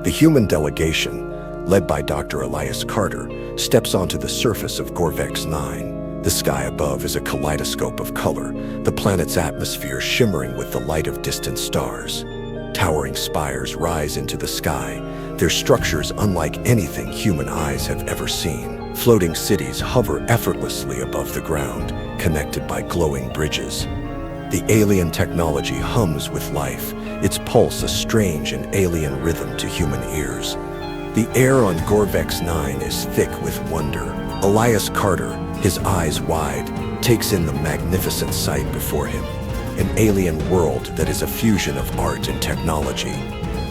The human delegation, led by Dr. Elias Carter, steps onto the surface of Gorvex 9. The sky above is a kaleidoscope of color, the planet's atmosphere shimmering with the light of distant stars. Towering spires rise into the sky, their structures unlike anything human eyes have ever seen. Floating cities hover effortlessly above the ground, connected by glowing bridges. The alien technology hums with life, its pulse a strange and alien rhythm to human ears. The air on Gorvex 9 is thick with wonder. Elias Carter, his eyes wide, takes in the magnificent sight before him. An alien world that is a fusion of art and technology.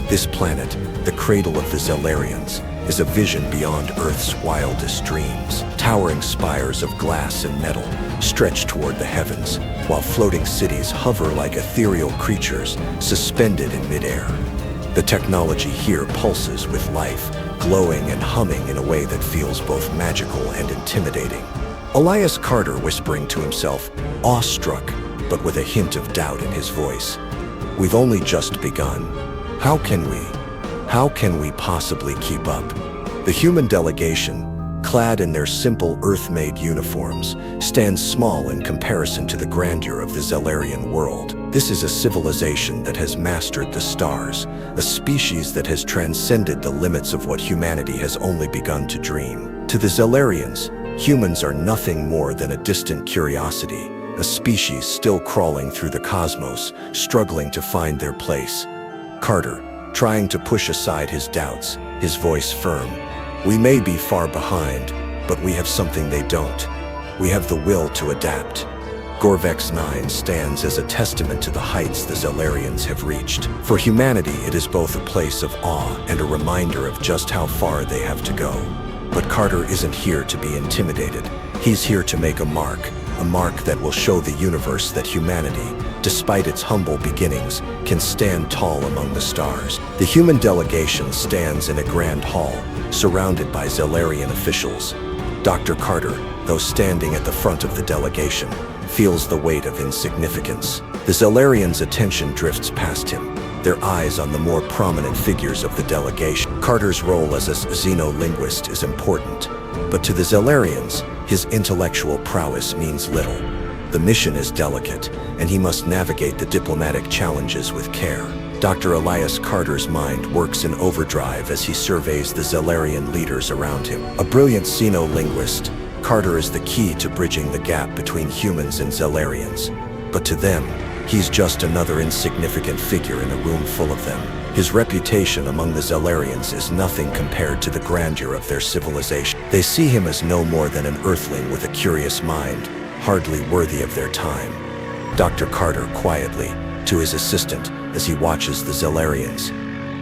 This planet, the cradle of the Zellarians, is a vision beyond Earth's wildest dreams. Towering spires of glass and metal stretch toward the heavens, while floating cities hover like ethereal creatures suspended in midair. The technology here pulses with life, glowing and humming in a way that feels both magical and intimidating. Elias Carter whispering to himself, awestruck, but with a hint of doubt in his voice. We've only just begun. How can we possibly keep up? The human delegation, clad in their simple Earth-made uniforms, stands small in comparison to the grandeur of the Zellarian world. This is a civilization that has mastered the stars, a species that has transcended the limits of what humanity has only begun to dream. To the Zellarians, humans are nothing more than a distant curiosity, a species still crawling through the cosmos, struggling to find their place. Carter, trying to push aside his doubts, his voice firm. We may be far behind, but we have something they don't. We have the will to adapt. Gorvex 9 stands as a testament to the heights the Zellarians have reached. For humanity, it is both a place of awe and a reminder of just how far they have to go. But Carter isn't here to be intimidated. He's here to make a mark that will show the universe that humanity, despite its humble beginnings, can stand tall among the stars. The human delegation stands in a grand hall, surrounded by Zellarian officials. Dr. Carter, though standing at the front of the delegation, feels the weight of insignificance. The Zellarians' attention drifts past him, their eyes on the more prominent figures of the delegation. Carter's role as a xenolinguist is important, but to the Zellarians, his intellectual prowess means little. The mission is delicate, and he must navigate the diplomatic challenges with care. Dr. Elias Carter's mind works in overdrive as he surveys the Zellarian leaders around him. A brilliant xenolinguist, Carter is the key to bridging the gap between humans and Zellarians. But to them, he's just another insignificant figure in a room full of them. His reputation among the Zellarians is nothing compared to the grandeur of their civilization. They see him as no more than an earthling with a curious mind, hardly worthy of their time. Dr. Carter quietly, to his assistant, as he watches the Zellarians.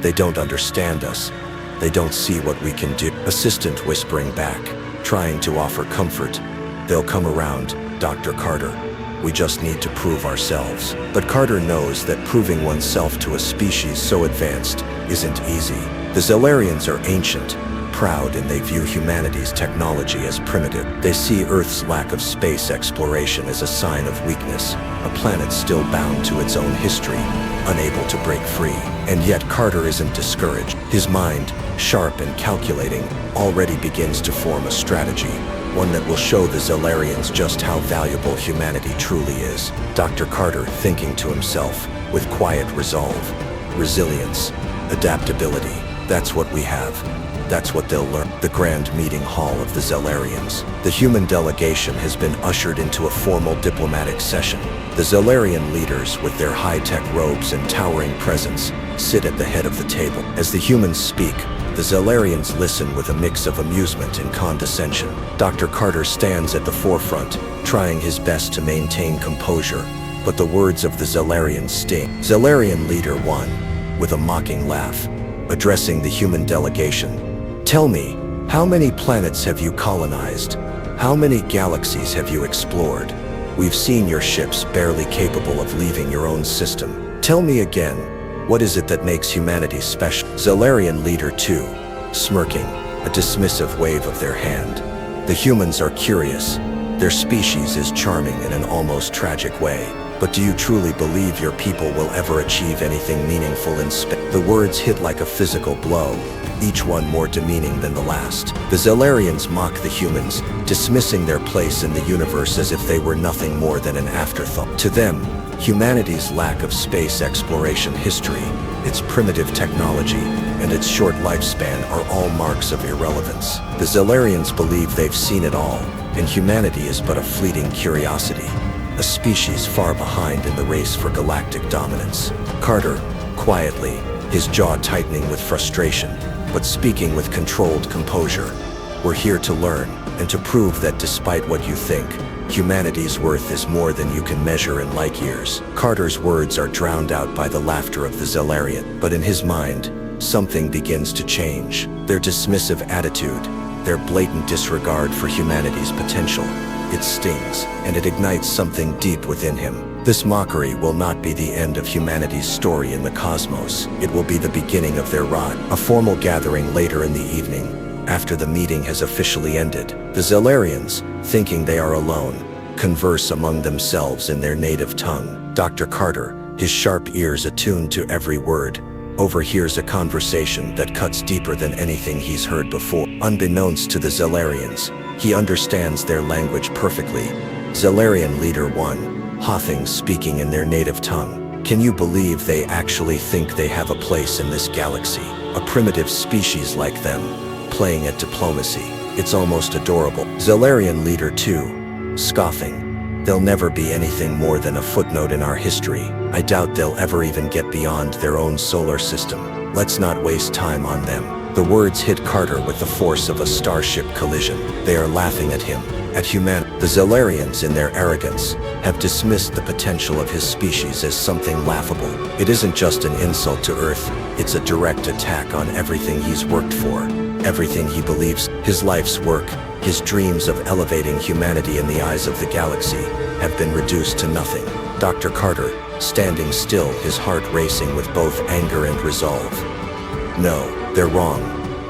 They don't understand us. They don't see what we can do. Assistant whispering back, trying to offer comfort. They'll come around, Dr. Carter. We just need to prove ourselves. But Carter knows that proving oneself to a species so advanced isn't easy. The Zellarians are ancient, proud, and they view humanity's technology as primitive. They see Earth's lack of space exploration as a sign of weakness, a planet still bound to its own history, unable to break free. And yet Carter isn't discouraged. His mind, sharp and calculating, already begins to form a strategy, one that will show the Zellarians just how valuable humanity truly is. Dr. Carter thinking to himself, with quiet resolve, resilience, adaptability, that's what we have. That's what they'll learn. The grand meeting hall of the Zellarians. The human delegation has been ushered into a formal diplomatic session. The Zellarian leaders, with their high-tech robes and towering presence, sit at the head of the table. As the humans speak, the Zellarians listen with a mix of amusement and condescension. Dr. Carter stands at the forefront, trying his best to maintain composure, but the words of the Zellarians sting. Zellarian Leader 1, with a mocking laugh, addressing the human delegation. Tell me, how many planets have you colonized? How many galaxies have you explored? We've seen your ships barely capable of leaving your own system. Tell me again, what is it that makes humanity special? Zellarian Leader 2, smirking, a dismissive wave of their hand. The humans are curious. Their species is charming in an almost tragic way. But do you truly believe your people will ever achieve anything meaningful in space? The words hit like a physical blow, each one more demeaning than the last. The Zellarians mock the humans, dismissing their place in the universe as if they were nothing more than an afterthought. To them, humanity's lack of space exploration history, its primitive technology, and its short lifespan are all marks of irrelevance. The Zellarians believe they've seen it all, and humanity is but a fleeting curiosity, a species far behind in the race for galactic dominance. Carter, quietly, his jaw tightening with frustration, but speaking with controlled composure. We're here to learn, and to prove that despite what you think, humanity's worth is more than you can measure in light years. Carter's words are drowned out by the laughter of the Zellarian, but in his mind, something begins to change. Their dismissive attitude, their blatant disregard for humanity's potential. It stings, and it ignites something deep within him. This mockery will not be the end of humanity's story in the cosmos. It will be the beginning of their ride. A formal gathering later in the evening, after the meeting has officially ended, the Zellarians, thinking they are alone, converse among themselves in their native tongue. Dr. Carter, his sharp ears attuned to every word, overhears a conversation that cuts deeper than anything he's heard before. Unbeknownst to the Zellarians, he understands their language perfectly. Zellarian Leader 1, Hothing speaking in their native tongue. Can you believe they actually think they have a place in this galaxy? A primitive species like them, playing at diplomacy. It's almost adorable. Zellarian Leader 2, scoffing. They'll never be anything more than a footnote in our history. I doubt they'll ever even get beyond their own solar system. Let's not waste time on them. The words hit Carter with the force of a starship collision. They are laughing at him, at humanity. The Zellarians, in their arrogance, have dismissed the potential of his species as something laughable. It isn't just an insult to Earth, it's a direct attack on everything he's worked for, everything he believes. His life's work, his dreams of elevating humanity in the eyes of the galaxy, have been reduced to nothing. Dr. Carter, standing still, his heart racing with both anger and resolve. No, they're wrong.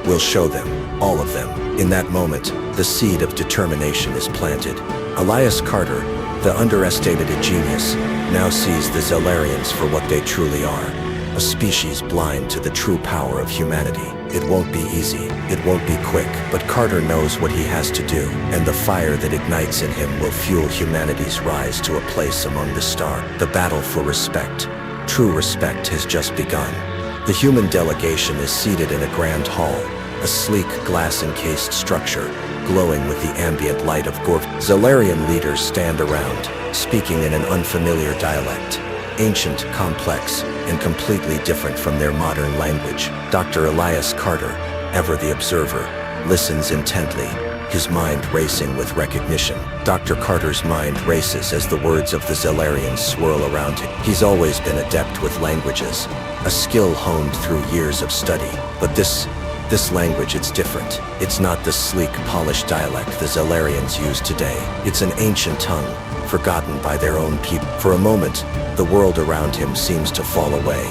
We'll show them, all of them. In that moment, the seed of determination is planted. Elias Carter, the underestimated genius, now sees the Zellarians for what they truly are, a species blind to the true power of humanity. It won't be easy, it won't be quick, but Carter knows what he has to do, and the fire that ignites in him will fuel humanity's rise to a place among the stars. The battle for respect, true respect, has just begun. The human delegation is seated in a grand hall, a sleek glass-encased structure, glowing with the ambient light of Gorv. Zellarian leaders stand around, speaking in an unfamiliar dialect, ancient, complex, and completely different from their modern language. Dr. Elias Carter, ever the observer, listens intently, his mind racing with recognition. Dr. Carter's mind races as the words of the Zellarians swirl around him. He's always been adept with languages, a skill honed through years of study. But this language, it's different. It's not the sleek, polished dialect the Zellarians use today. It's an ancient tongue, forgotten by their own people. For a moment, the world around him seems to fall away,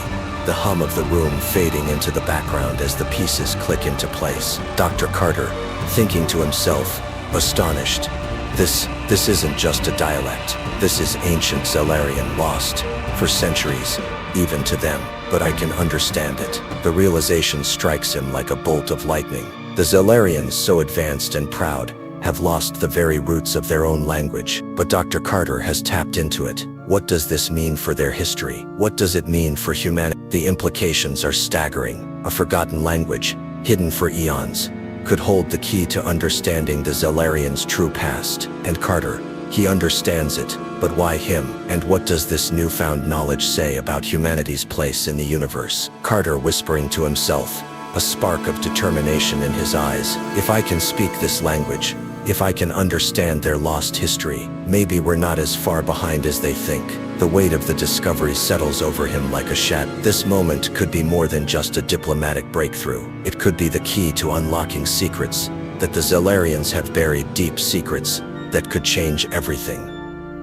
the hum of the room fading into the background as the pieces click into place. Dr. Carter, thinking to himself, astonished, this isn't just a dialect. This is ancient Zellarian, lost for centuries, even to them. But I can understand it. The realization strikes him like a bolt of lightning. The Zellarians, so advanced and proud, have lost the very roots of their own language. But Dr. Carter has tapped into it. What does this mean for their history? What does it mean for humanity? The implications are staggering. A forgotten language, hidden for eons, could hold the key to understanding the Zellarians' true past. And Carter, he understands it, but why him? And what does this newfound knowledge say about humanity's place in the universe? Carter whispering to himself, a spark of determination in his eyes. If I can speak this language, if I can understand their lost history, maybe we're not as far behind as they think. The weight of the discovery settles over him like a shadow. This moment could be more than just a diplomatic breakthrough. It could be the key to unlocking secrets that the Zellarians have buried, deep secrets that could change everything.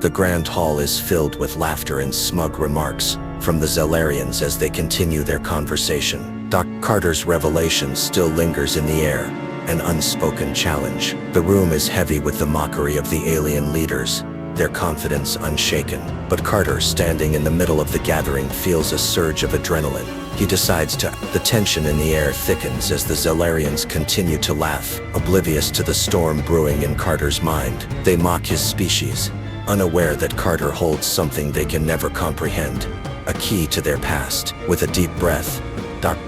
The grand hall is filled with laughter and smug remarks from the Zellarians as they continue their conversation. Dr. Carter's revelation still lingers in the air, an unspoken challenge. The room is heavy with the mockery of the alien leaders, their confidence unshaken. But Carter, standing in the middle of the gathering, feels a surge of adrenaline. He decides to. The tension in the air thickens as the Zellarians continue to laugh, oblivious to the storm brewing in Carter's mind. They mock his species, unaware that Carter holds something they can never comprehend, a key to their past. With a deep breath,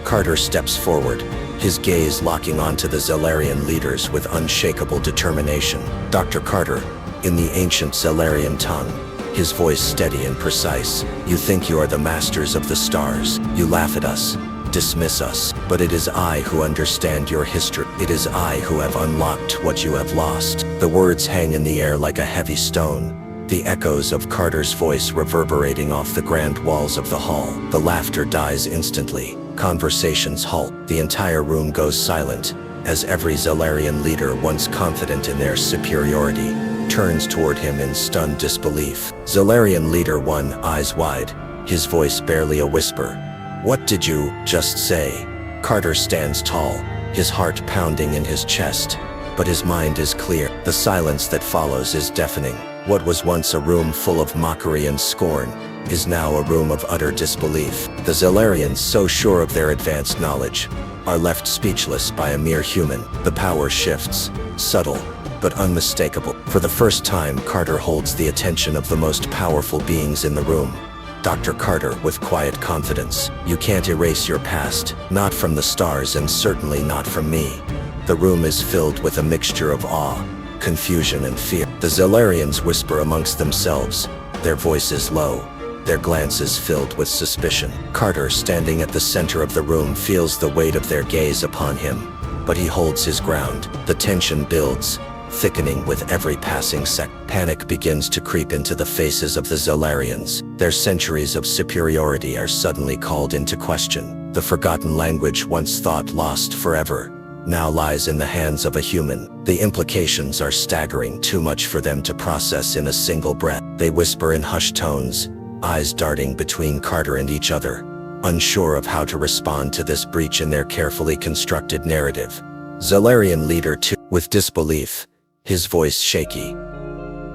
Carter steps forward, his gaze locking onto the Zellarian leaders with unshakable determination. Dr. Carter, in the ancient Zellarian tongue, his voice steady and precise. You think you are the masters of the stars. You laugh at us, dismiss us. But it is I who understand your history. It is I who have unlocked what you have lost. The words hang in the air like a heavy stone, the echoes of Carter's voice reverberating off the grand walls of the hall. The laughter dies instantly. Conversations halt. The entire room goes silent, as every Zellarian leader, once confident in their superiority, turns toward him in stunned disbelief. Zellarian Leader 1, eyes wide, his voice barely a whisper. What did you just say? Carter stands tall, his heart pounding in his chest, but his mind is clear. The silence that follows is deafening. What was once a room full of mockery and scorn is now a room of utter disbelief. The Zellarians, so sure of their advanced knowledge, are left speechless by a mere human. The power shifts, subtle but unmistakable. For the first time, Carter holds the attention of the most powerful beings in the room. Dr. Carter, with quiet confidence. You can't erase your past, not from the stars and certainly not from me. The room is filled with a mixture of awe, confusion and fear. The Zellarians whisper amongst themselves, their voices low, their glances filled with suspicion. Carter, standing at the center of the room, feels the weight of their gaze upon him, but he holds his ground. The tension builds, thickening with every passing second. Panic begins to creep into the faces of the Zellarians. Their centuries of superiority are suddenly called into question. The forgotten language once thought lost forever now lies in the hands of a human. The implications are staggering, too much for them to process in a single breath. They whisper in hushed tones, eyes darting between Carter and each other, unsure of how to respond to this breach in their carefully constructed narrative. Zellarian Leader 2, with disbelief, his voice shaky.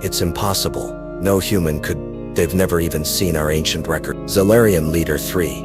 It's impossible. No human could. They've never even seen our ancient record. Zellarian Leader 3,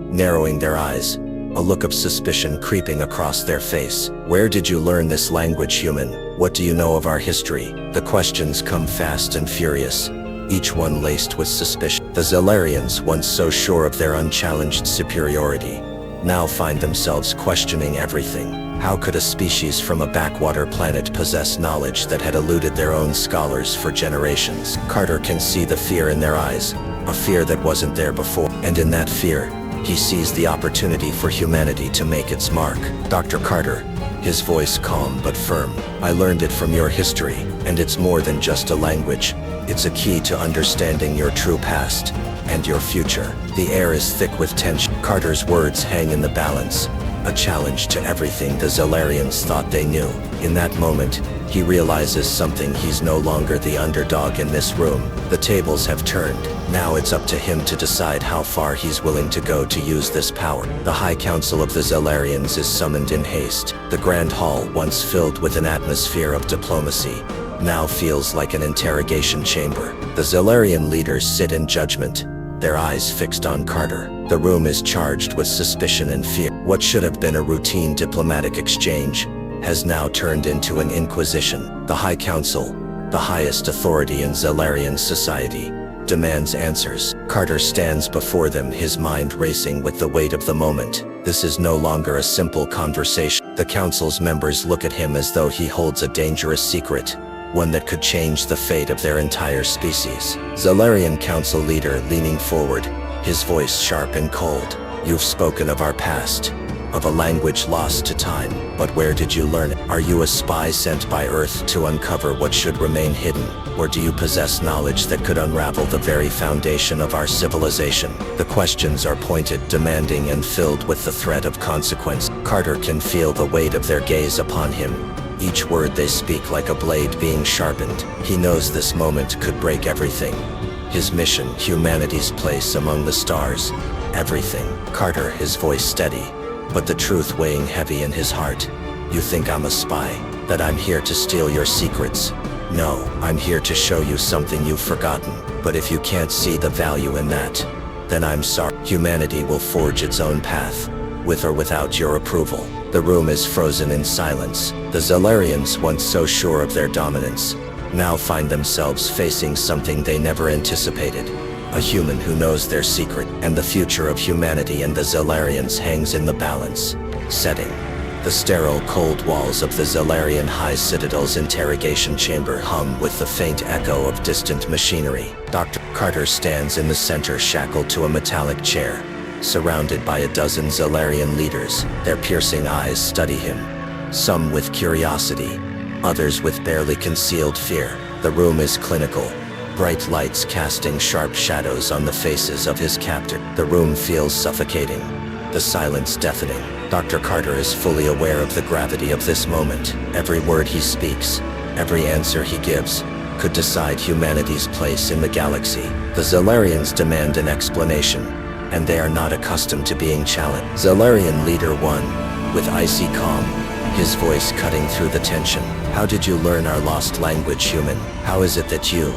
narrowing their eyes, a look of suspicion creeping across their face. Where did you learn this language, human? What do you know of our history? The questions come fast and furious, each one laced with suspicion. The Zellarians, once so sure of their unchallenged superiority, now find themselves questioning everything. How could a species from a backwater planet possess knowledge that had eluded their own scholars for generations? Carter can see the fear in their eyes, a fear that wasn't there before. And in that fear, he sees the opportunity for humanity to make its mark. Dr. Carter, his voice calm but firm. I learned it from your history, and it's more than just a language. It's a key to understanding your true past and your future. The air is thick with tension. Carter's words hang in the balance, a challenge to everything the Zellarians thought they knew. In that moment, he realizes something. He's no longer the underdog in this room. The tables have turned. Now it's up to him to decide how far he's willing to go to use this power. The High Council of the Zellarians is summoned in haste. The Grand Hall, once filled with an atmosphere of diplomacy, now feels like an interrogation chamber. The Zellarian leaders sit in judgment, their eyes fixed on Carter. The room is charged with suspicion and fear. What should have been a routine diplomatic exchange has now turned into an inquisition. The High Council, the highest authority in Zellarian society, demands answers. Carter stands before them, his mind racing with the weight of the moment. This is no longer a simple conversation. The council's members look at him as though he holds a dangerous secret, one that could change the fate of their entire species. Zellarian Council leader leaning forward, his voice sharp and cold. You've spoken of our past, of a language lost to time, but where did you learn it? Are you a spy sent by Earth to uncover what should remain hidden, or do you possess knowledge that could unravel the very foundation of our civilization? The questions are pointed, demanding, and filled with the threat of consequence. Carter can feel the weight of their gaze upon him, each word they speak like a blade being sharpened. He knows this moment could break everything. His mission, humanity's place among the stars, everything. Carter, his voice steady, but the truth weighing heavy in his heart. You think I'm a spy, that I'm here to steal your secrets, No, I'm here to show you something you've forgotten. But if you can't see the value in that, then I'm sorry. Humanity will forge its own path, with or without your approval. The room is frozen in silence. The Zellarians, once so sure of their dominance, now find themselves facing something they never anticipated. A human who knows their secret, and the future of humanity and the Zellarians hangs in the balance. Setting. The sterile, cold walls of the Zellarian High Citadel's interrogation chamber hum with the faint echo of distant machinery. Dr. Carter stands in the center, shackled to a metallic chair, surrounded by a dozen Zellarian leaders. Their piercing eyes study him, some with curiosity, others with barely concealed fear. The room is clinical, bright lights casting sharp shadows on the faces of his captor. The room feels suffocating, the silence deafening. Dr. Carter is fully aware of the gravity of this moment. Every word he speaks, every answer he gives, could decide humanity's place in the galaxy. The Zellarians demand an explanation, and they are not accustomed to being challenged. Zellarian Leader 1, with icy calm, his voice cutting through the tension. How did you learn our lost language, human? How is it that you,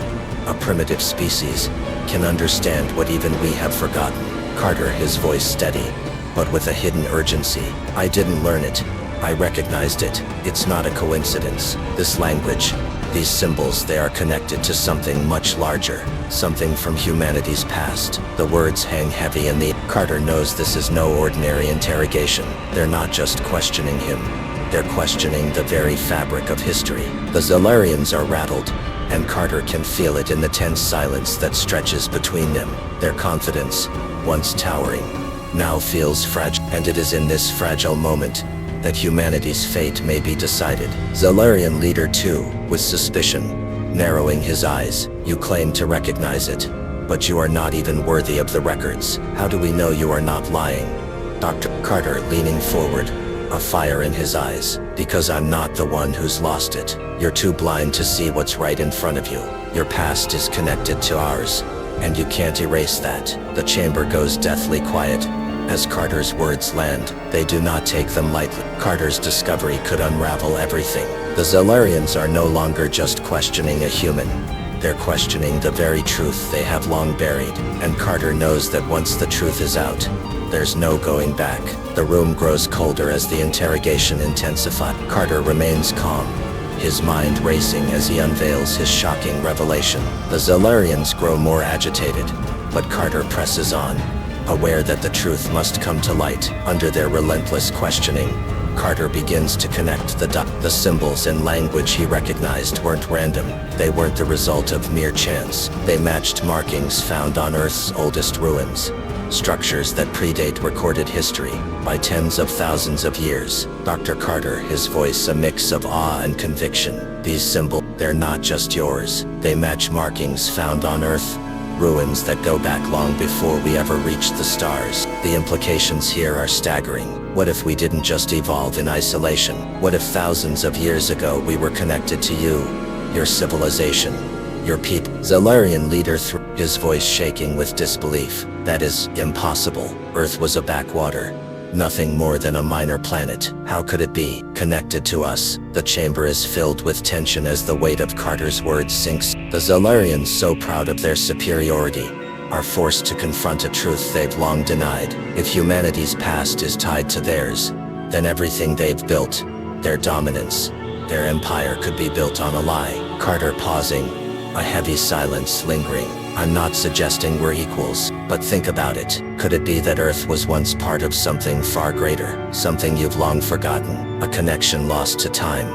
a primitive species, can understand what even we have forgotten? Carter, his voice steady, but with a hidden urgency. I didn't learn it. I recognized it. It's not a coincidence. This language, these symbols, they are connected to something much larger, something from humanity's past. The words hang heavy in the... Carter knows this is no ordinary interrogation. They're not just questioning him. They're questioning the very fabric of history. The Zellarians are rattled, and Carter can feel it in the tense silence that stretches between them. Their confidence, once towering, now feels fragile, and it is in this fragile moment that humanity's fate may be decided. Zellarian Leader 2, with suspicion, narrowing his eyes. You claim to recognize it, but you are not even worthy of the records. How do we know you are not lying? Dr. Carter, leaning forward, a fire in his eyes. Because I'm not the one who's lost it. You're too blind to see what's right in front of you. Your past is connected to ours, and you can't erase that. The chamber goes deathly quiet as Carter's words land. They do not take them lightly. Carter's discovery could unravel everything. The Zellarians are no longer just questioning a human. They're questioning the very truth they have long buried. And Carter knows that once the truth is out, there's no going back. The room grows colder as the interrogation intensifies. Carter remains calm, his mind racing as he unveils his shocking revelation. The Zellarians grow more agitated, but Carter presses on, aware that the truth must come to light. Under their relentless questioning, Carter begins to connect the dots. The symbols and language he recognized weren't random. They weren't the result of mere chance. They matched markings found on Earth's oldest ruins, structures that predate recorded history by tens of thousands of years. Dr. Carter, his voice a mix of awe and conviction. These symbols, they're not just yours. They match markings found on Earth, ruins that go back long before we ever reached the stars. The implications here are staggering. What if we didn't just evolve in isolation? What if thousands of years ago we were connected to you, your civilization, your people? Zellarian Leader 3, his voice shaking with disbelief. That is impossible. Earth was a backwater, nothing more than a minor planet. How could it be connected to us? The chamber is filled with tension as the weight of Carter's words sinks. The Zellarians, so proud of their superiority, are forced to confront a truth they've long denied. If humanity's past is tied to theirs, then everything they've built, their dominance, their empire, could be built on a lie. Carter pausing, a heavy silence lingering. I'm not suggesting we're equals, but think about it. Could it be that Earth was once part of something far greater, something you've long forgotten, a connection lost to time,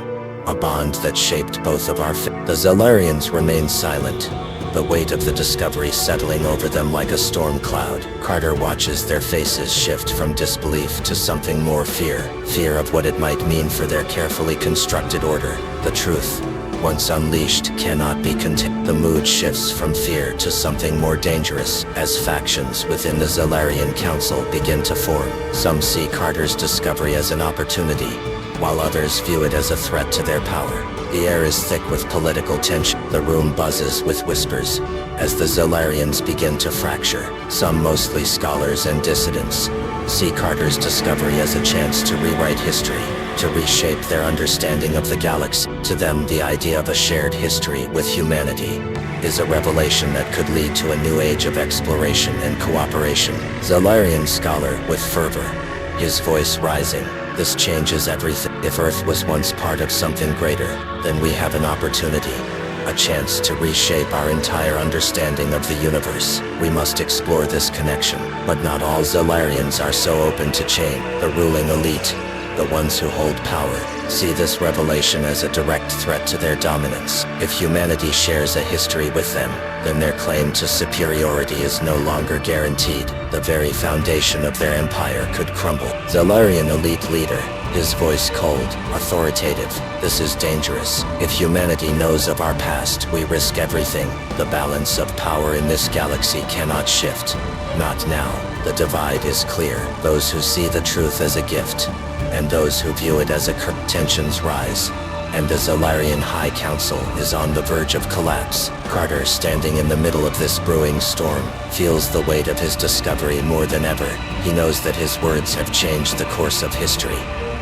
a bond that shaped both of our The Zellarians remain silent, the weight of the discovery settling over them like a storm cloud. Carter watches their faces shift from disbelief to something more fear of what it might mean for their carefully constructed order. The truth, once unleashed, cannot be contained. The mood shifts from fear to something more dangerous as factions within the Zellarian Council begin to form. Some see Carter's discovery as an opportunity, while others view it as a threat to their power. The air is thick with political tension. The room buzzes with whispers as the Zellarians begin to fracture. Some, mostly scholars and dissidents, see Carter's discovery as a chance to rewrite history, to reshape their understanding of the galaxy. To them, the idea of a shared history with humanity is a revelation that could lead to a new age of exploration and cooperation. Zalarian scholar with fervor, his voice rising. This changes everything. If Earth was once part of something greater, then we have an opportunity, a chance to reshape our entire understanding of the universe. We must explore this connection, but not all Zalarians are so open to change. The ruling elite, the ones who hold power, see this revelation as a direct threat to their dominance. If humanity shares a history with them, then their claim to superiority is no longer guaranteed. The very foundation of their empire could crumble. Zalarian elite leader, his voice cold, authoritative. This is dangerous. If humanity knows of our past, we risk everything. The balance of power in this galaxy cannot shift. Not now. The divide is clear. Those who see the truth as a gift, and those who view it as a curse. Tensions rise, and the Zalarian High Council is on the verge of collapse. Carter, standing in the middle of this brewing storm, feels the weight of his discovery more than ever. He knows that his words have changed the course of history,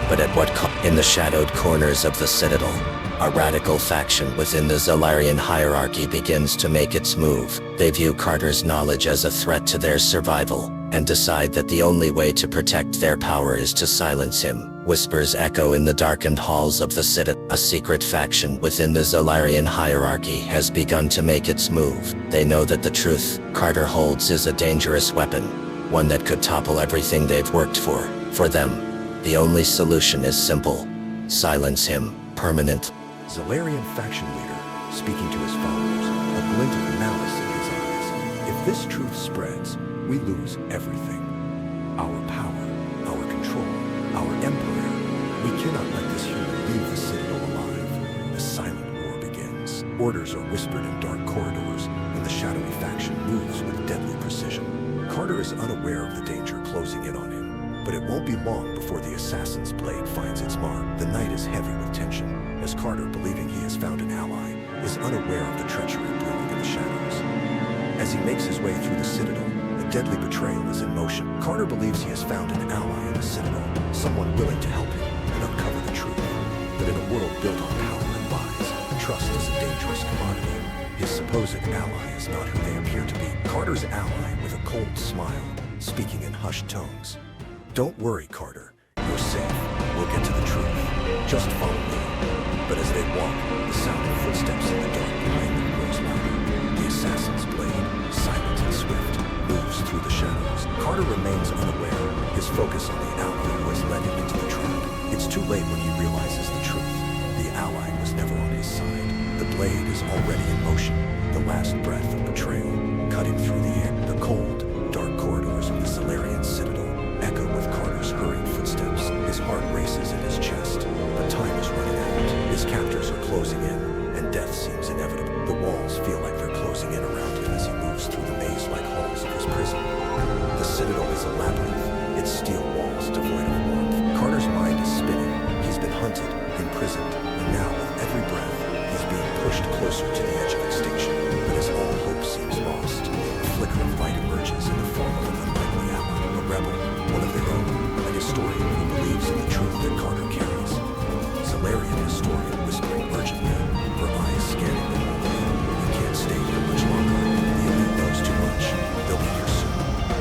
but at what cost? In the shadowed corners of the Citadel, a radical faction within the Zalarian hierarchy begins to make its move. They view Carter's knowledge as a threat to their survival, and decide that the only way to protect their power is to silence him. Whispers echo in the darkened halls of the Citadel. A secret faction within the Zalarian hierarchy has begun to make its move. They know that the truth Carter holds is a dangerous weapon, one that could topple everything they've worked for. For them, the only solution is simple: silence him permanently. Zalarian faction leader, speaking to his followers, a glint of malice in his eyes. If this truth spreads, we lose everything. Our power, our control, our empire. We cannot let this human leave the Citadel alive. The silent war begins. Orders are whispered in dark corridors, and the shadowy faction moves with deadly precision. Carter is unaware of the danger closing in on him, but it won't be long before the assassin's blade finds its mark. The night is heavy with tension, as Carter, believing he has found an ally, is unaware of the treachery brewing in the shadows. As he makes his way through the Citadel, a deadly betrayal is in motion. Carter believes he has found an ally in the Citadel, someone willing to help him and uncover the truth. But in a world built on power and lies, trust is a dangerous commodity. His supposed ally is not who they appear to be. Carter's ally, with a cold smile, speaking in hushed tones. Don't worry, Carter. You're safe. We'll get to the truth. Just follow me. But as they walk, the sound of footsteps in the dark behind them grows louder. The assassin's blade, silent and swift, moves through the shadows. Carter remains unaware, his focus on the ally who has led him into the trap. It's too late when he realizes the truth. The ally was never on his side. The blade is already in motion, the last breath of betrayal, cutting through the air. The cold, dark corridors of the Zalarian Citadel echo with Carter's hurried footsteps. His heart races in his chest, but time is running out. His captors are closing in, and death seems inevitable. The walls feel like they're closing in around him as he moves through the maze-like halls of his prison. The Citadel is a labyrinth, its steel walls devoid of warmth. Carter's mind is spinning. He's been hunted, imprisoned, and now with every breath, he's being pushed closer to the edge of extinction. But as all hope seems lost, a flicker of light emerges in the form of an unlikely ally, a rebel, one of their own, a historian who believes in the truth that Carter carries. Zalarian historian whispering urgently, her eyes scanning the hallway. You can't stay here much longer. The elite knows too much. They'll be here soon.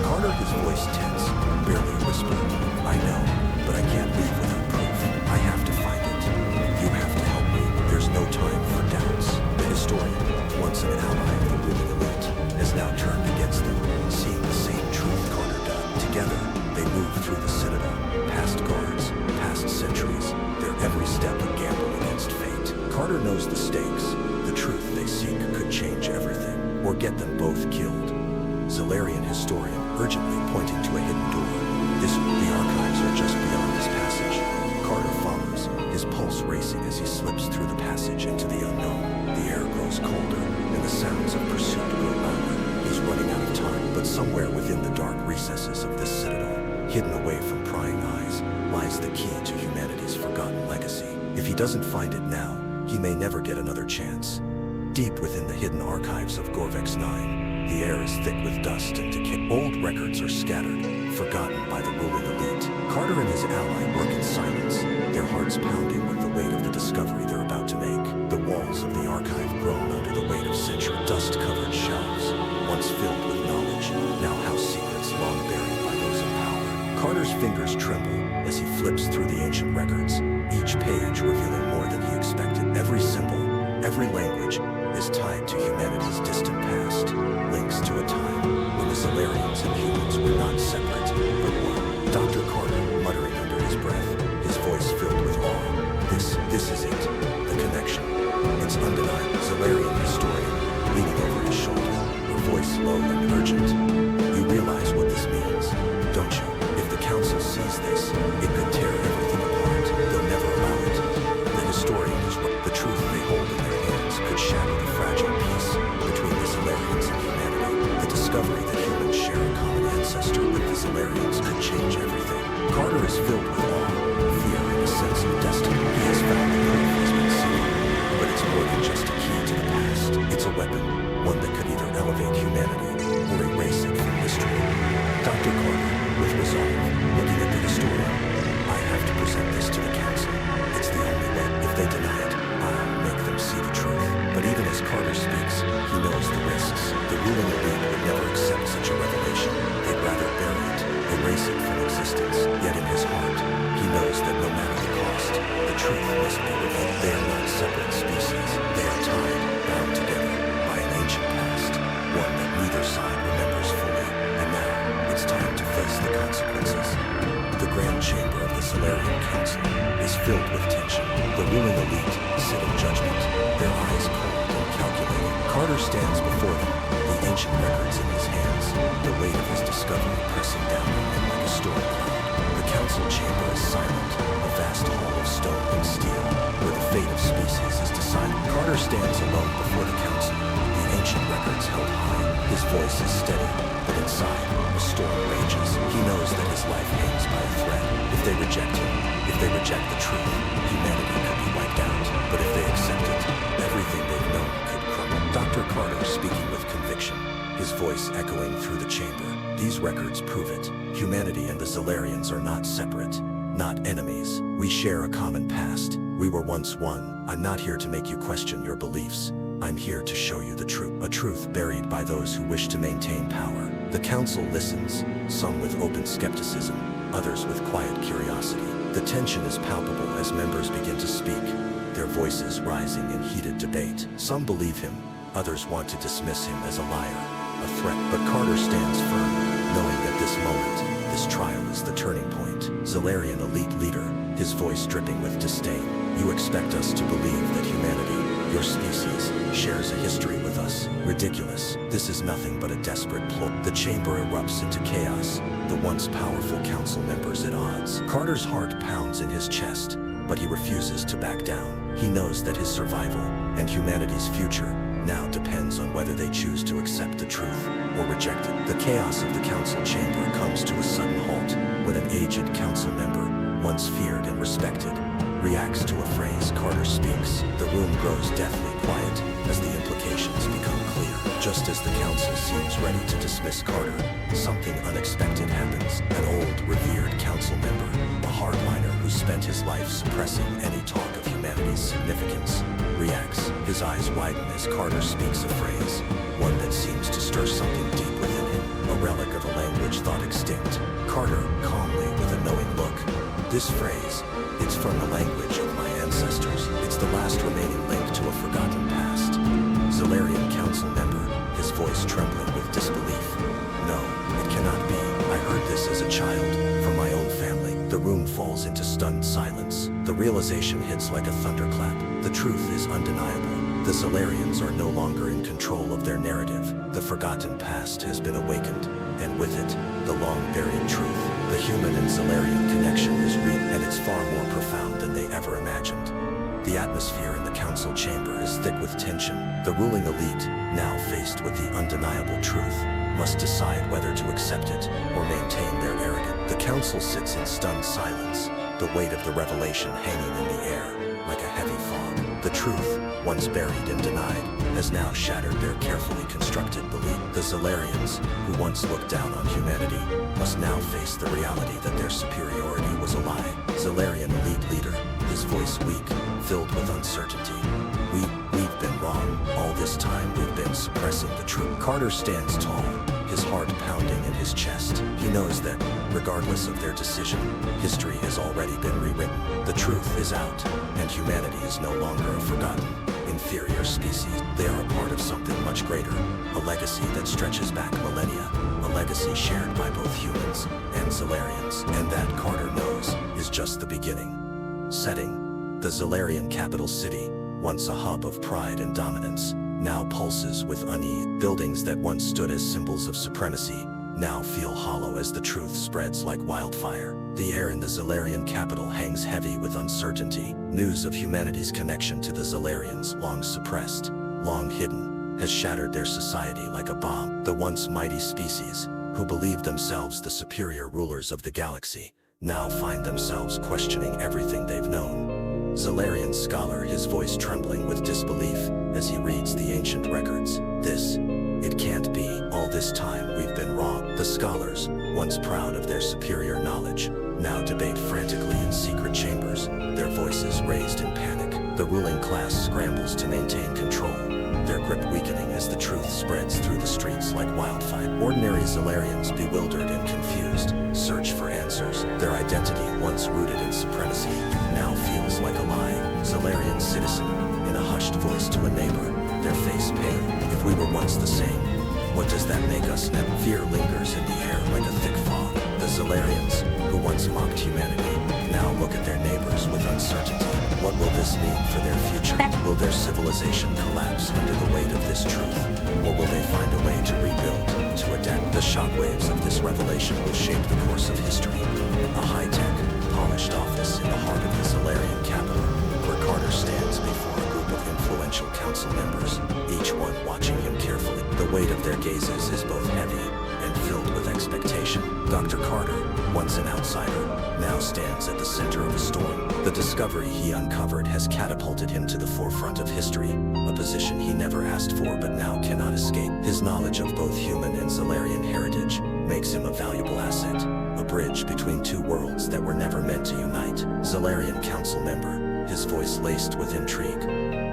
Carter, his voice tense, barely a whisper. I know, but I can't leave without proof. I have to find it. You have to help me. There's no time for doubts. The historian, once an ally of the ruling elite, has now turned against them, seeing the same truth Carter did. Together, they move through the Citadel, past guards, past sentries, their every step a gamble against fate. Carter knows the stakes. The truth they seek could change everything, or get them both killed. Zalarian historian urgently pointing to a hidden door. The archives are just beyond this passage. Carter follows, his pulse racing as he slips through the passage into the unknown. The air grows colder, and the sounds of pursuit grow louder. He's running out of time, but somewhere within the dark recesses of this Citadel, hidden away from prying eyes, lies the key to humanity's forgotten legacy. If he doesn't find it now, he may never get another chance. Deep within the hidden archives of Gorvex 9, the air is thick with dust and decay. Old records are scattered, forgotten by the ruling elite. Carter and his ally work in silence, their hearts hearts pounding with the weight of the discovery they're about to make. The walls of the archive groan under the weight of century. Dust-covered shelves, once filled with knowledge, now house secrets long buried by those in power. Carter's fingers tremble as he flips through the ancient records, each page revealing more than he expected. Every symbol, every language, is tied to humanity's distant past, links to a time when the Solarians and humans were not separate, but one. Dr. Carter, muttering under his breath, his voice filled with awe. This is it, the connection. It's undeniable. Solarian historian, leaning over his shoulder, her voice low and urgent. You realize what this means, don't you? If the Council sees this, it could tear everything apart. They'll never allow it. The historian is right. The truth they hold in their hands could shatter the fragile peace between the Solarians and humanity. The discovery that humans share a common ancestor with the Solarians could change everything. Carter is filled with awe, fear, and a sense of destiny. He has found the proof has been sealed, but it's more than just a key to the past. It's a weapon, one that could either elevate humanity or erase it from history. Dr. Carter, with resolve, looking at the historian, I have to present this to the Council. It's the only way. If they deny it, I'll make them see the truth. But even as Carter speaks, he knows the risks. The ruling elite would never accept such a revelation. They'd rather bury it, erase it from existence. Yet in his heart, he knows that no matter the cost, the truth must be revealed. They are not separate species. They are tied, bound together by an ancient past, one that neither side remembers fully. And now, it's time to face the consequences. The grand chamber of the Solarian Council is filled with tension. The ruling elite sit in judgment, their eyes cold and calculating. Carter stands before them, the ancient records in his hands, the weight of his discovery pressing down on him like a storm cloud. The council chamber is silent, a vast hall of stone and steel, where the fate of species is decided. Carter stands alone before the council, the ancient records held high. His voice is steady, but inside, a storm rages. He knows that his life hangs by a thread. If they reject him, if they reject the truth, humanity could be wiped out. But if they accept it, everything they've known could crumble. Dr. Carter speaking with conviction, his voice echoing through the chamber. These records prove it. Humanity and the Solarians are not separate, not enemies. We share a common past. We were once one. I'm not here to make you question your beliefs. I'm here to show you the truth, a truth buried by those who wish to maintain power. The council listens, some with open skepticism, others with quiet curiosity. The tension is palpable as members begin to speak, their voices rising in heated debate. Some believe him, others want to dismiss him as a liar, a threat. But Carter stands firm, knowing that this moment, this trial is the turning point. Solarian elite leader, his voice dripping with disdain. You expect us to believe that humanity, your species, shares a history with us. Ridiculous. This is nothing but a desperate ploy. The chamber erupts into chaos, the once powerful council members at odds. Carter's heart pounds in his chest, but he refuses to back down. He knows that his survival and humanity's future now depends on whether they choose to accept the truth or reject it. The chaos of the council chamber comes to a sudden halt when an aged council member, once feared and respected, reacts to a phrase Carter speaks. The room grows deathly quiet as the implications become clear. Just as the council seems ready to dismiss Carter, something unexpected happens. An old, revered council member, a hardliner who spent his life suppressing any talk of humanity's significance, reacts. His eyes widen as Carter speaks a phrase, one that seems to stir something deep within him, a relic of a language thought extinct. Carter, calmly, with a knowing look. This phrase, it's from the language of my ancestors. It's the last remaining link to a forgotten past. Solarian council member, his voice trembling with disbelief. No, it cannot be. I heard this as a child, from my own family. The room falls into stunned silence. The realization hits like a thunderclap. The truth is undeniable. The Solarians are no longer in control of their narrative. The forgotten past has been awakened, and with it, the long-buried truth. The human and Solarian connection is real, and it's far more profound than they ever imagined. The atmosphere in the council chamber is thick with tension. The ruling elite, now faced with the undeniable truth, must decide whether to accept it or maintain their arrogance. The council sits in stunned silence, the weight of the revelation hanging in the air like a heavy fog. The truth, once buried and denied, has now shattered their carefully constructed belief. The Solarians, who once looked down on humanity, must now face the reality that their superiority was a lie. Solarian elite leader, his voice weak, filled with uncertainty. We've been wrong. All this time we've been suppressing the truth. Carter stands tall, his heart pounding in his chest. He knows that, regardless of their decision, history has already been rewritten. The truth is out, and humanity is no longer a forgotten, inferior species. They are a part of something much greater, a legacy that stretches back millennia, a legacy shared by both humans and Zalarians. And that, Carter knows, is just the beginning. Setting: the Zalarian capital city, once a hub of pride and dominance, now pulses with unease. Buildings that once stood as symbols of supremacy now feel hollow as the truth spreads like wildfire. The air in the Zalarian capital hangs heavy with uncertainty. News of humanity's connection to the Zalarians, long suppressed, long hidden, has shattered their society like a bomb. The once mighty species, who believed themselves the superior rulers of the galaxy, now find themselves questioning everything they've known. Zalarian scholar, his voice trembling with disbelief as he reads the ancient records. It can't be. All this time we've been wrong. The scholars, once proud of their superior knowledge, now debate frantically in secret chambers, their voices raised in panic. The ruling class scrambles to maintain control, their grip weakening as the truth spreads through the streets like wildfire. Ordinary Zalarians, bewildered and confused, search for answers. Their identity, once rooted in supremacy, now feels like a lie. Zalarian citizen, in a hushed voice to a neighbor, their face pale. If we were once the same, what does that make us now? Fear lingers in the air like a thick fog. The Zalarians, who once mocked humanity, now look at their neighbors with uncertainty. What will this mean for their future? Will their civilization collapse under the weight of this truth? Or will they find a way to rebuild, to adapt? The shockwaves of this revelation will shape the course of history. A high-tech, polished office in the heart of the Zalarian capital, where Carter stands before a group of influential council members, each one watching him carefully. The weight of their gazes is both heavy and filled with expectation. Dr. Carter, once an outsider, now stands at the center of a storm. The discovery he uncovered has catapulted him to the forefront of history, a position he never asked for but now cannot escape. His knowledge of both human and Zalarian heritage makes him a valuable asset, a bridge between two worlds that were never meant to unite. Zalarian council member, his voice laced with intrigue.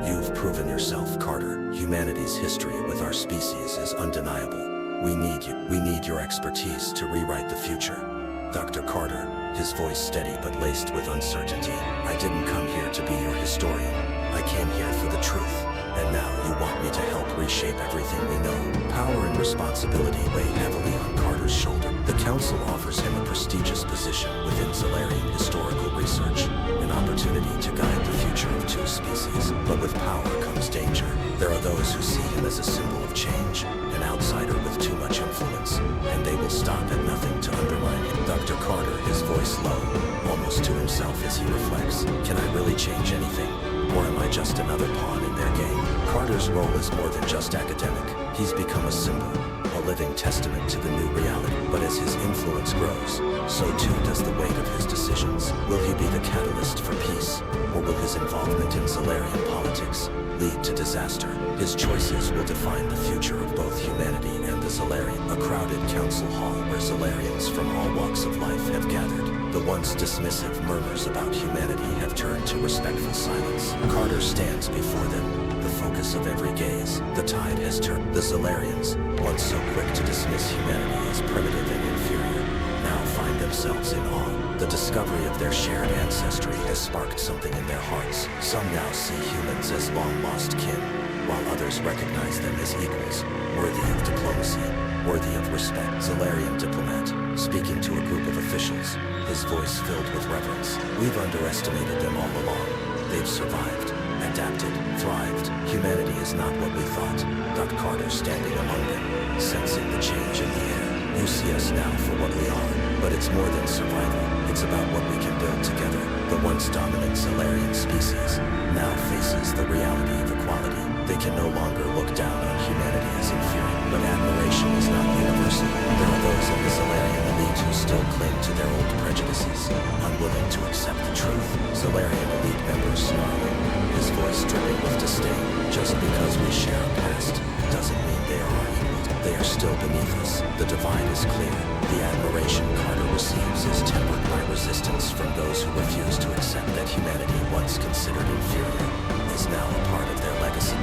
You've proven yourself, Carter. Humanity's history with our species is undeniable. We need you. We need your expertise to rewrite the future. Dr. Carter, his voice steady but laced with uncertainty. I didn't come here to be your historian. I came here for the truth. And now you want me to help reshape everything we know. Power and responsibility weigh heavily on Carter's shoulder. The council offers him a prestigious position within Zalarian historical research, an opportunity to guide the future of two species. But with power comes danger. There are those who see him as a symbol of change, an outsider with too much influence, and they will stop at nothing to undermine him. Dr. Carter, his voice low, almost to himself as he reflects. Can I really change anything? Or am I just another pawn in their game? Carter's role is more than just academic. He's become a symbol, a living testament to the new reality. But as his influence grows, so too does the weight of his decisions. Will he be the catalyst for peace? Or will his involvement in Zalarian politics lead to disaster? His choices will define the future of both humanity and the Zalarian. A crowded council hall where Zalarians from all walks of life have gathered. The once dismissive murmurs about humanity have turned to respectful silence. Carter stands before them, the focus of every gaze. The tide has turned. The Zalarians, once so quick to dismiss humanity as primitive and inferior, now find themselves in awe. The discovery of their shared ancestry has sparked something in their hearts. Some now see humans as long-lost kin, while others recognize them as equals, worthy of diplomacy, worthy of respect. Zalarian diplomat, speaking to a group of officials, his voice filled with reverence. We've underestimated them all along. They've survived, adapted, thrived. Humanity is not what we thought. Dr. Carter standing among them, sensing the change in the air. You see us now for what we are, but it's more than survival. It's about what we can build together. The once dominant Zalarian species now faces the reality of equality. They can no longer look down on humanity as inferior, but admiration is not universal. There are those in the Zalarian elite who still cling to their old prejudices, unwilling to accept the truth. Zalarian elite members snarling, his voice dripping with disdain. Just because we share a past doesn't mean they are our equals. They are still beneath us. The divide is clear. The admiration Carter receives is tempered by resistance from those who refuse to accept that humanity once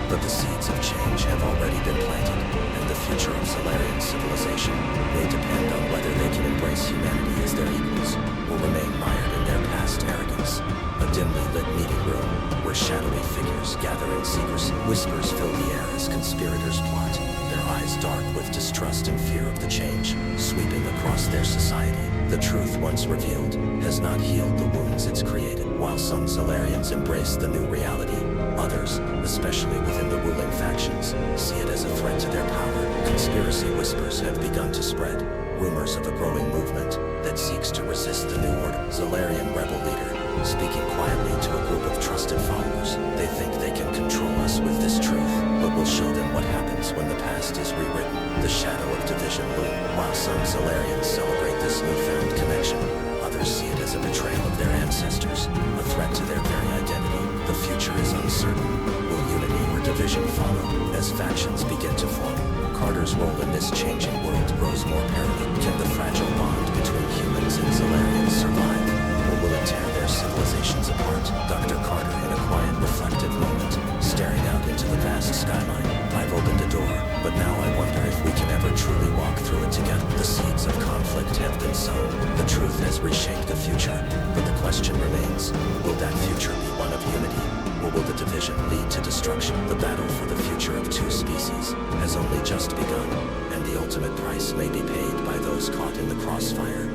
But the seeds of change have already been planted, and the future of Solarian civilization may depend on whether they can embrace humanity as their equals or remain mired in their past arrogance. A dimly lit meeting room where shadowy figures gather in secrecy. Whispers fill the air as conspirators plot, their eyes dark with distrust and fear of the change sweeping across their society. The truth once revealed has not healed the wounds it's created. While some Solarians embrace the new reality, others, especially within the ruling factions, see it as a threat to their power. Conspiracy whispers have begun to spread, rumors of a growing movement that seeks to resist the new order. Solarian rebel leader, speaking quietly to a group of trusted followers. They think they can control us with this truth, but we'll show them what happens when the past is rewritten. The shadow of division loom. While some Solarians celebrate this newfound connection, others see it as a betrayal of their ancestors, a threat to their very identity. The future is uncertain. Will unity or division follow as factions begin to form? Carter's role in this changing world grows more perilous. Can the fragile bond between humans and Solarians survive, or will it tear their civilizations apart? Dr. Carter, in a quiet, reflective moment, staring out into the vast skyline. I've opened a door, but now I wonder if we can ever truly walk through it together. The seeds of conflict have been sown. The truth has reshaped the future, but the question remains, will that future be one of unity, or will the division lead to destruction? The battle for the future of two species has only just begun, and the ultimate price may be paid by those caught in the crossfire.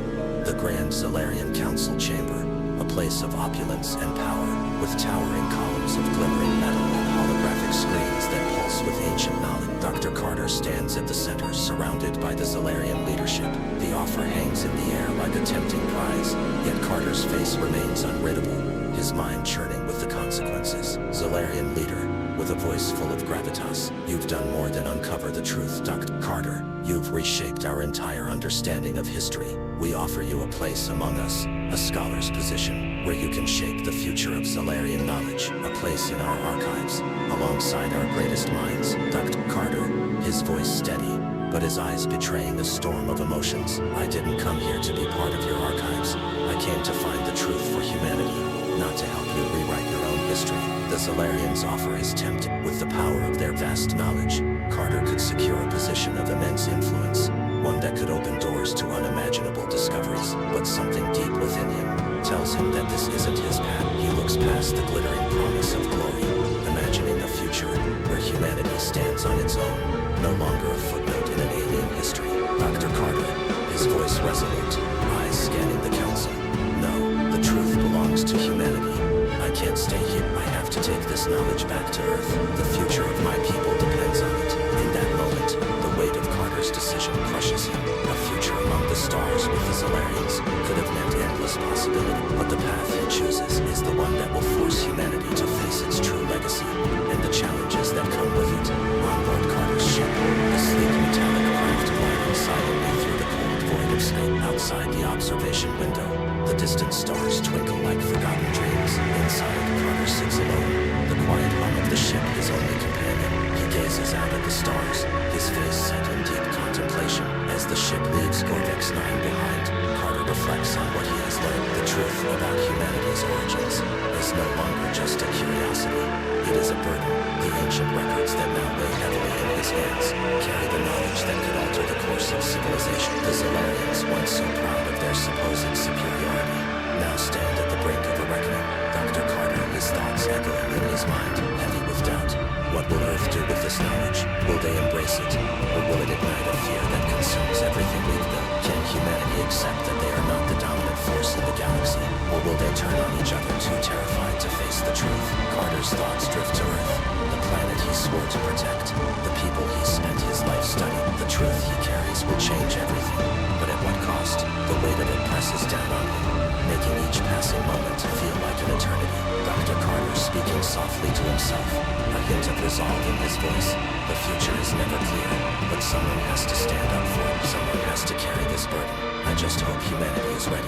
The Grand Solarian Council Chamber, a place of opulence and power, with towering columns of glimmering metal and holographic screens that pulse with ancient knowledge. Dr. Carter stands at the center, surrounded by the Solarian leadership. The offer hangs in the air like a tempting prize, yet Carter's face remains unreadable, his mind churning with the consequences. Solarian leader, with a voice full of gravitas, you've done more than uncover the truth, Dr. Carter. You've reshaped our entire understanding of history. We offer you a place among us, a scholar's position, where you can shape the future of Solarian knowledge, a place in our archives, alongside our greatest minds. Dr. Carter, his voice steady, but his eyes betraying a storm of emotions. I didn't come here to be part of your archives. I came to find the truth for humanity, not to help you rewrite your own history. The Solarians' offer is tempting. With the power of their vast knowledge, Carter could secure a position of immense influence, one that could open doors to unimaginable discoveries. But something deep within him tells him that this isn't his path. He looks past the glittering promise of glory, imagining a future where humanity stands on its own, no longer a footnote in an alien history. Dr. Carter, his voice resolute, eyes scanning the council. No, the truth belongs to humanity. I can't stay here. I have to take this knowledge back to Earth. The future of my people depends on it. In that moment, the weight of Carter's decision crushes him. A future among the stars with the Solarians could have meant endless possibility, but the path he chooses is the one that will force humanity to face its true legacy and the challenges that come with it. On board Carter's ship, the sleek metallic craft gliding silently through the cold void of space. Outside the observation window, the distant stars twinkle like forgotten dreams. Inside, Carter sits alone, the quiet hum of the ship his only companion. He gazes out at the stars, his face set in deep contemplation. As the ship leaves Gorvex 9 behind, Carter reflects on what he has learned. The truth about humanity's origins is no longer just a curiosity. It is a burden. The ancient records that now weigh heavily in his hands carry the knowledge that could alter the course of civilization. The Solarians, once so proud of their supposed superiority, now stand at the brink of a reckoning. Dr. Carter, his thoughts echoing in his mind, heavy with doubt. What will Earth do with this knowledge? Will they embrace it, or will it ignite a fear that consumes everything we've built? Can humanity accept that they are not the dominant force in the galaxy, or will they turn on each other too terrified to face the truth? Carter's thoughts drift to Earth, the planet he swore to protect, the people he spent his life studying. The truth he carries will change everything, but at what cost? The weight of it presses down on him, making each passing moment feel like an eternity. Dr. Carter speaking softly to himself, a hint of resolve in his voice. The future is never clear, but someone has to stand up for it. Someone has to carry this burden. I just hope humanity is ready.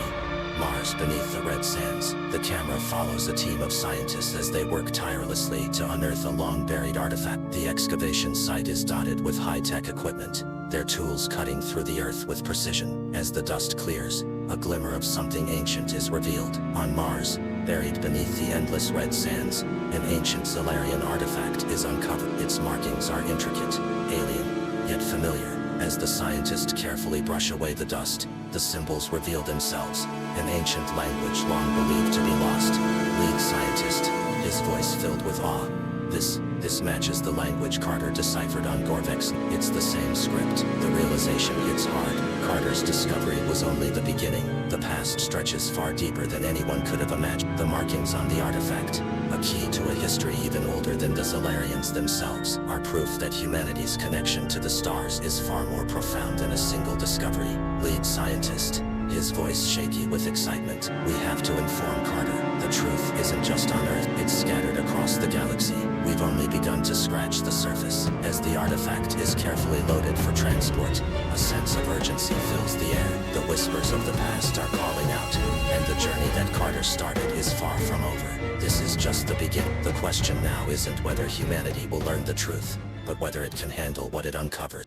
Mars beneath the red sands. The camera follows a team of scientists as they work tirelessly to unearth a long-buried artifact. The excavation site is dotted with high-tech equipment, their tools cutting through the earth with precision. As the dust clears, a glimmer of something ancient is revealed. On Mars, Buried beneath the endless red sands, an ancient Zalarian artifact is uncovered. Its markings are intricate, alien, yet familiar. As the scientists carefully brush away the dust, the symbols reveal themselves, an ancient language long believed to be lost. Lead scientist, his voice filled with awe. This matches the language Carter deciphered on Gorvex. It's the same script. The realization hits hard. Carter's discovery was only the beginning. The past stretches far deeper than anyone could have imagined. The markings on the artifact, a key to a history even older than the Zalarians themselves, are proof that humanity's connection to the stars is far more profound than a single discovery. Lead scientist, his voice shaky with excitement. We have to inform Carter. The truth isn't just on Earth, it's scattered across the galaxy. We've only begun to scratch the surface. As the artifact is carefully loaded for transport, a sense of urgency fills the air. The whispers of the past are calling out, and the journey that Carter started is far from over. This is just the beginning. The question now isn't whether humanity will learn the truth, but whether it can handle what it uncovered.